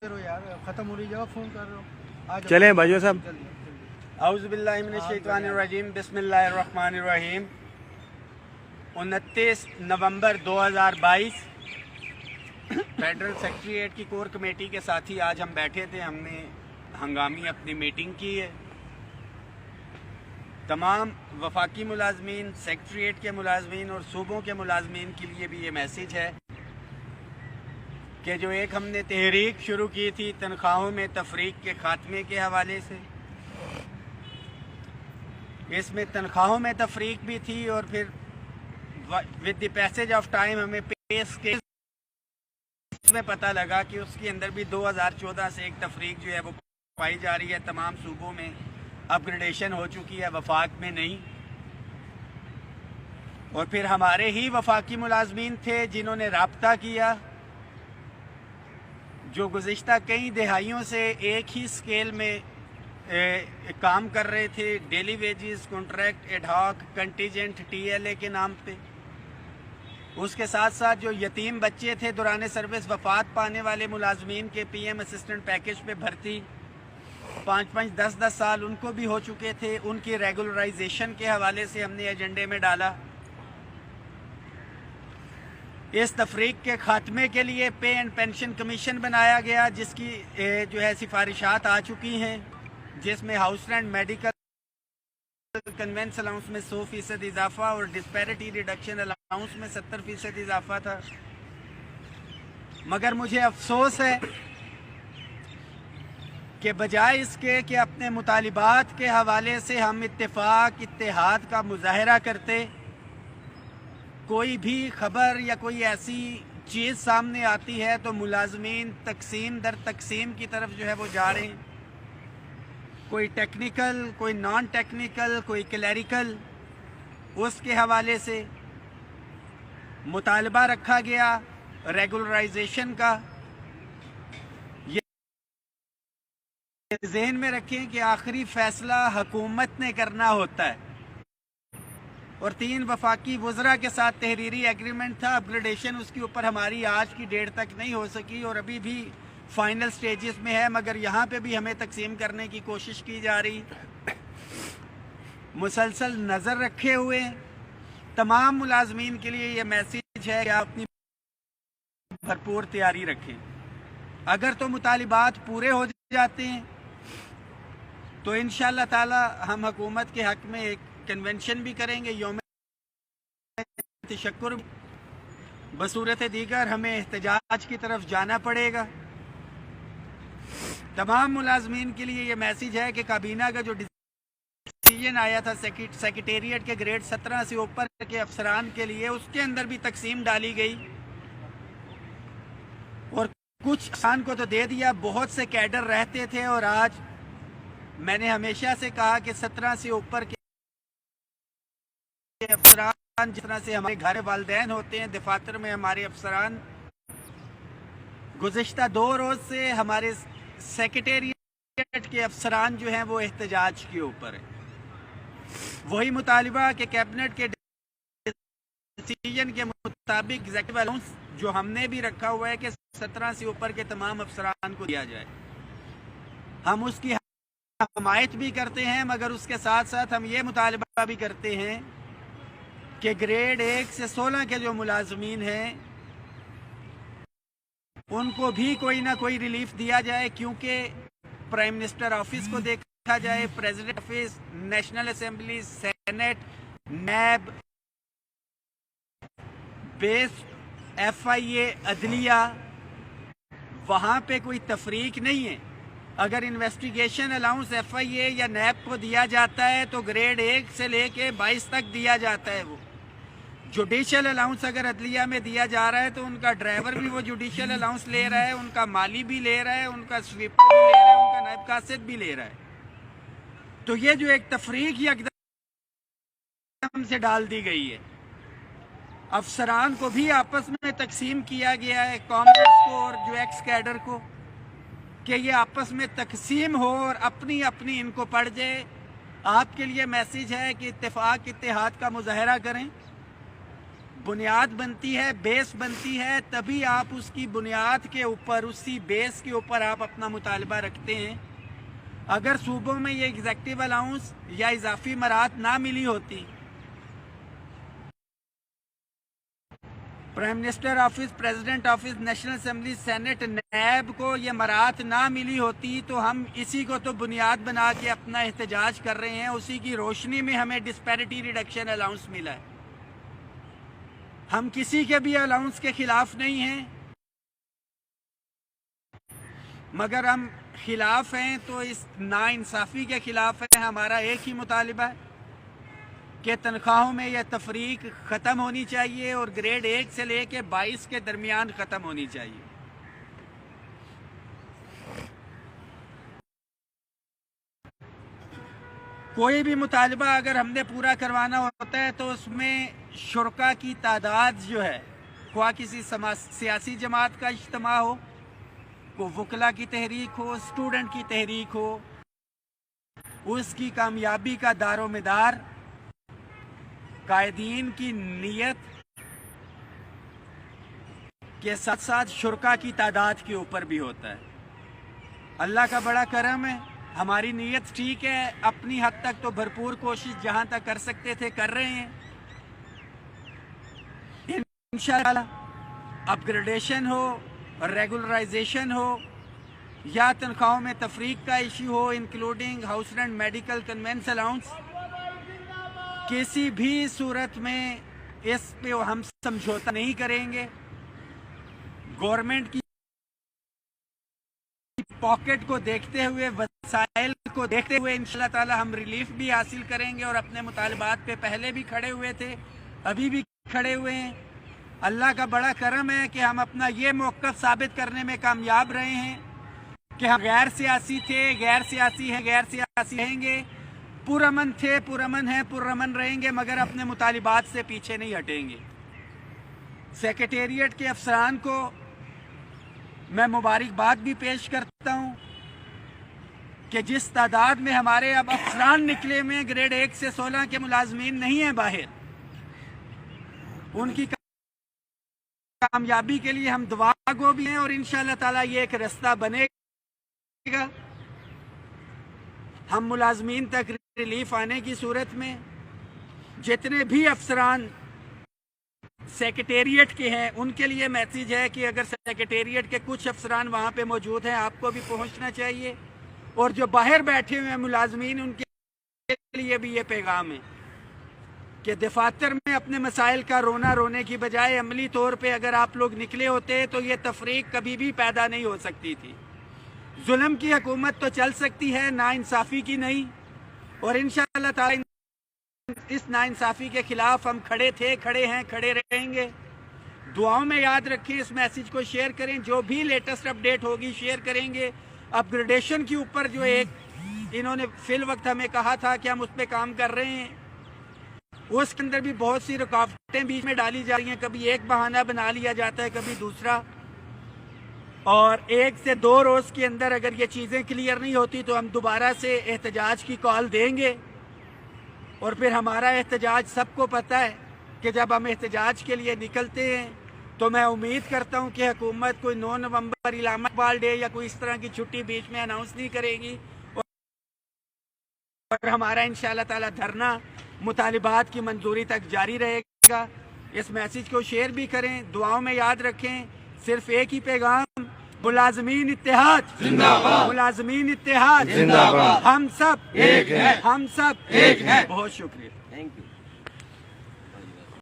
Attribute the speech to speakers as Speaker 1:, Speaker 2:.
Speaker 1: यार खत्म हो रही जगह फोन कर रहे हो।
Speaker 2: चलें भाइयों साहब।
Speaker 1: औज़ु बिल्लाहि मिनश शैतानिर रजीम, बिस्मिल्लाहिर रहमानिर रहीम। 29 नवंबर 2022 फेडरल सेक्रेटेरिएट की कोर कमेटी के साथी आज हम बैठे थे। हमने हंगामी अपनी मीटिंग की है। तमाम वफाकी मुलाजमीन, सेक्रेटेरिएट के मुलाजमीन और सूबों के मुलाजमीन के लिए भी ये मैसेज है कि जो एक हमने तहरीक शुरू की थी तनख्वाहों में तफरीक के खात्मे के हवाले से, इसमें तनख्वाहों में तफरीक भी थी और फिर with the passage of time हमें पे स्केल में पता लगा कि उसके अंदर भी 2014 से एक तफरीक जो है वो पाई जा रही है। तमाम सूबों में अपग्रेडेशन हो चुकी है, वफाक में नहीं। और फिर हमारे ही वफाकी मुलाजमीन थे जिन्होंने राब्ता किया, जो गुज़िश्ता कई दिहाइयों से एक ही स्केल में काम कर रहे थे, daily wages, contract, ad hoc, contingent, TLA के नाम पे। उसके साथ साथ जो यतीम बच्चे थे, दौरान सर्विस वफात पाने वाले मुलाजमीन के PM असिस्टेंट पैकेज पे भर्ती 5-5, 10-10 साल उनको भी हो चुके थे। उनकी रेगुलराइजेशन के हवाले से हमने एजेंडे में डाला। इस तफरीक के खात्मे के लिए पे एंड पेंशन कमीशन बनाया गया, जिसकी जो है सिफारिशात आ चुकी हैं, जिसमें house rent, medical, convince allowance में 100% इजाफा और डिस्पैरिटी रिडक्शन अलाउंस में 70% इजाफा था। मगर मुझे अफसोस है कि बजाय इसके कि अपने मुतालिबात के हवाले से हम इत्तेफाक, इत्तेहाद का मुजाहरा करते, कोई भी खबर या कोई ऐसी चीज़ सामने आती है तो मुलाजमीन तकसीम दर तकसीम की तरफ जो है वो जा रहे हैं। कोई टेक्निकल, कोई नॉन टेक्निकल, कोई क्लैरिकल। उसके हवाले से मुतालबा रखा गया रेगुलराइजेशन का। ये ज़हन में रखें कि आखिरी फैसला हुकूमत ने करना होता है। और 3 वफाकी वज़रा के साथ तहरीरी एग्रीमेंट था। अपग्रेडेशन उसके ऊपर हमारी आज की डेट तक नहीं हो सकी और अभी भी फाइनल स्टेजेस में है, मगर यहाँ पे भी हमें तकसीम करने की कोशिश की जा रही। मुसलसल नज़र रखे हुए तमाम मुलाजमीन के लिए ये मैसेज है कि आप अपनी भरपूर तैयारी रखें। अगर तो मुतालिबात पूरे हो जाते हैं तो इंशाअल्लाह ताला हम हुकूमत के हक़ में एक कन्वेंशन भी करेंगे, यौम तशक्कुर। बसूरत दीगर हमें एहतजाज की तरफ जाना पड़ेगा। तमाम मुलाजमीन के लिए ये मैसेज है कि काबीना का जो डिसीजन आया था सेक्रेटेरिएट के ग्रेड 17 से ऊपर के अफसरान के लिए, उसके अंदर भी तकसीम डाली गई और कुछ अफसरान को तो दे दिया। बहुत से कैडर रहते थे और आज मैंने हमेशा से कहा कि 17 से ऊपर के अफसरान, जिस तरह से हमारे घर वालिदैन होते हैं, दफातर में हमारे अफसरान, गुज़िश्ता 2 रोज़ से हमारे सेक्रेटेरिएट के अफसरान जो हैं वो एहतजाज के ऊपर है। वही मुतालिबा कि कैबिनेट के डिसीजन के मुताबिक एग्जीक्यूटिव अलाउंस जो हमने भी रखा हुआ है कि 17 से ऊपर के तमाम अफसरान को दिया जाए। हम उसकी हमायत भी करते हैं, मगर उसके साथ साथ हम ये मुतालिबा भी करते हैं कि ग्रेड 1 से 16 के जो मुलाजमीन हैं उनको भी कोई ना कोई रिलीफ दिया जाए, क्योंकि प्राइम मिनिस्टर ऑफिस को देखा जाए, president office, national assembly, senate, NAB, बेस, FIA, अदलिया, वहाँ पे कोई तफरीक नहीं है। अगर इन्वेस्टिगेशन अलाउंस FIA या नैब को दिया जाता है तो ग्रेड 1 से लेके 22 तक दिया जाता है। वो जुडिशल अलाउंस अगर अदलिया में दिया जा रहा है तो उनका ड्राइवर भी वो जुडिशल अलाउंस ले रहा है, उनका माली भी ले रहा है, उनका स्वीपर भी ले रहा है, उनका नायब कासिद भी ले रहा है। तो ये जो एक तफरीक यकदम से डाल दी गई है, अफसरान को भी आपस में तकसीम किया गया है, कॉमर्स को और जो एक्स कैडर को, कि ये आपस में तकसीम हो और अपनी अपनी इनको पड़ जाए। आपके लिए मैसेज है कि इत्तेफाक, इत्तेहाद का मुजाहरा करें। बुनियाद बनती है, बेस बनती है, तभी आप उसकी बुनियाद के ऊपर, उसी बेस के ऊपर आप अपना मुतालबा रखते हैं। अगर सूबों में ये एग्जेक्टिव अलाउंस या इजाफी मराहत ना मिली होती, prime minister office, president office, national assembly, senate, NAB को ये मराहत ना मिली होती, तो हम इसी को तो बुनियाद बना के अपना एहतजाज कर रहे हैं। उसी की रोशनी में हमें डिस्पैरिटी रिडक्शन अलाउंस मिला है। हम किसी के भी अलाउंस के खिलाफ नहीं हैं, मगर हम खिलाफ हैं तो इस नाइंसाफ़ी के खिलाफ है। हमारा एक ही मुतालिबा है कि तनख्वाहों में यह तफरीक ख़त्म होनी चाहिए और ग्रेड 1 से लेके 22 के दरमियान ख़त्म होनी चाहिए। कोई भी मुतालबा अगर हमने पूरा करवाना होता है तो उसमें शुरका की तादाद जो है, ख्वाह किसी सियासी जमात का इज्तिमा हो, को वकला की तहरीक हो, स्टूडेंट की तहरीक हो, उसकी कामयाबी का दारोमदार कायदीन की नीयत के साथ साथ शुरका की तादाद के ऊपर भी होता है। अल्लाह का बड़ा करम है, हमारी नीयत ठीक है, अपनी हद तक तो भरपूर कोशिश जहां तक कर सकते थे कर रहे हैं। इंशाअल्लाह अपग्रेडेशन हो, रेगुलराइजेशन हो या तनख्वाहों में तफरीक का इशू हो, including house rent, medical, convince allowance, किसी भी सूरत में इस पे हम समझौता नहीं करेंगे। गवर्नमेंट की पॉकेट को देखते हुए, वसाइल को देखते हुए इंशाअल्लाह ताला हम रिलीफ भी हासिल करेंगे और अपने मुतालबात पे पहले भी खड़े हुए थे, अभी भी खड़े हुए हैं। अल्लाह का बड़ा करम है कि हम अपना ये मौक़िफ़ साबित करने में कामयाब रहे हैं कि हम गैर सियासी थे, गैर सियासी हैं, गैर सियासी रहेंगे, पुरअमन थे, पुरअमन हैं, पुरअमन रहेंगे, मगर अपने मुतालिबात से पीछे नहीं हटेंगे। सेक्रेटेरिएट के अफसरान को मैं मुबारकबाद भी पेश करता हूँ कि जिस तादाद में हमारे अब अफसरान निकले में ग्रेड 1 से 16 के मुलाजमीन नहीं हैं बाहर, उनकी कामयाबी के लिए हम दुआ गो भी हैं और इंशाअल्लाह ताला ये एक रास्ता बनेगा। हम मुलाजमीन तक रिलीफ आने की सूरत में जितने भी अफसरान सेक्रेटेरिएट के हैं उनके लिए मैसेज है कि अगर सेक्रेटेरिएट के कुछ अफसरान वहाँ पे मौजूद हैं, आपको भी पहुँचना चाहिए, और जो बाहर बैठे हुए हैं मुलाजमीन, उनके लिए भी ये पैगाम है कि दफातर में अपने मसाइल का रोना रोने की बजाय अमली तौर पे अगर आप लोग निकले होते तो ये तफरीक कभी भी पैदा नहीं हो सकती थी। जुल्म की हुकूमत तो चल सकती है, नाइंसाफ़ी की नहीं, और इंशाअल्लाह ताला इस नाइंसाफ़ी के खिलाफ हम खड़े थे, खड़े हैं, खड़े रहेंगे। दुआओं में याद रखें, इस मैसेज को शेयर करें, जो भी लेटेस्ट अपडेट होगी शेयर करेंगे। अपग्रेडेशन के ऊपर जो एक इन्होंने फिल वक्त हमें कहा था कि हम उस पर काम कर रहे हैं, उसके अंदर भी बहुत सी रुकावटें बीच में डाली जा रही हैं। कभी एक बहाना बना लिया जाता है, कभी दूसरा, और 1 से 2 रोज़ के अंदर अगर ये चीज़ें क्लियर नहीं होती तो हम दोबारा से एहतजाज की कॉल देंगे। और फिर हमारा एहतजाज, सबको पता है कि जब हम एहतजाज के लिए निकलते हैं तो मैं उम्मीद करता हूं कि हुकूमत कोई 9 नवंबर इलामा इकबाल डे या कोई इस तरह की छुट्टी बीच में अनाउंस नहीं करेगी, और हमारा इंशाअल्लाह ताला धरना मुतालिबात की मंजूरी तक जारी रहेगा। इस मैसेज को शेयर भी करें, दुआओं में याद रखें। सिर्फ एक ही पैगाम, मुलाजमीन इत्तेहाद जिंदाबाद, मुलाजमीन इत्तेहाद जिंदाबाद, हम सब एक हैं, हम सब एक हैं। बहुत शुक्रिया, थैंक यू।